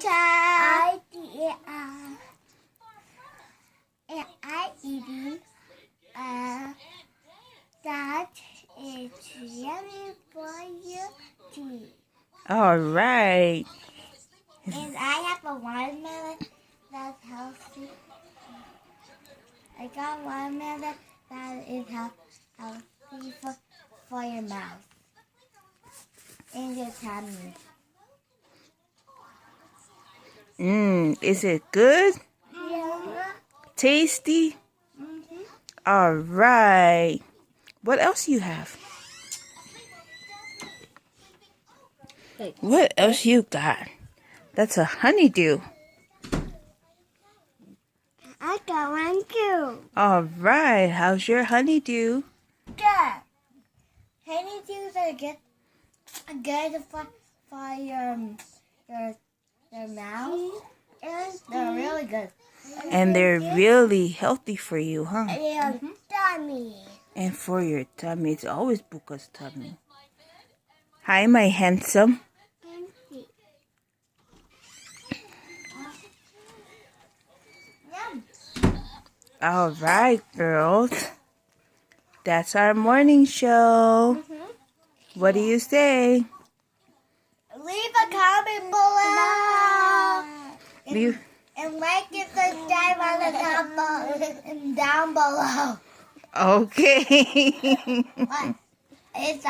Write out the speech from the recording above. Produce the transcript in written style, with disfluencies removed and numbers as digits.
I eating that is yummy for your teeth. All right. And I have a watermelon that's healthy. I got watermelon that is healthy for your mouth and your tummy. Is it good? Yeah. Tasty? All right. What else you have? What else you got? That's a honeydew. I got one too. All right. How's your honeydew? Good. Honeydews are good for your mouth. And they're really good. And they're really healthy for you, huh? And tummy. And for your tummy. It's always Buka's tummy. Hi, my handsome. Yum. All right, girls. That's our morning show. What do you say? Leave a comment below. Leave. And like and subscribe on the down below. Okay. What? It's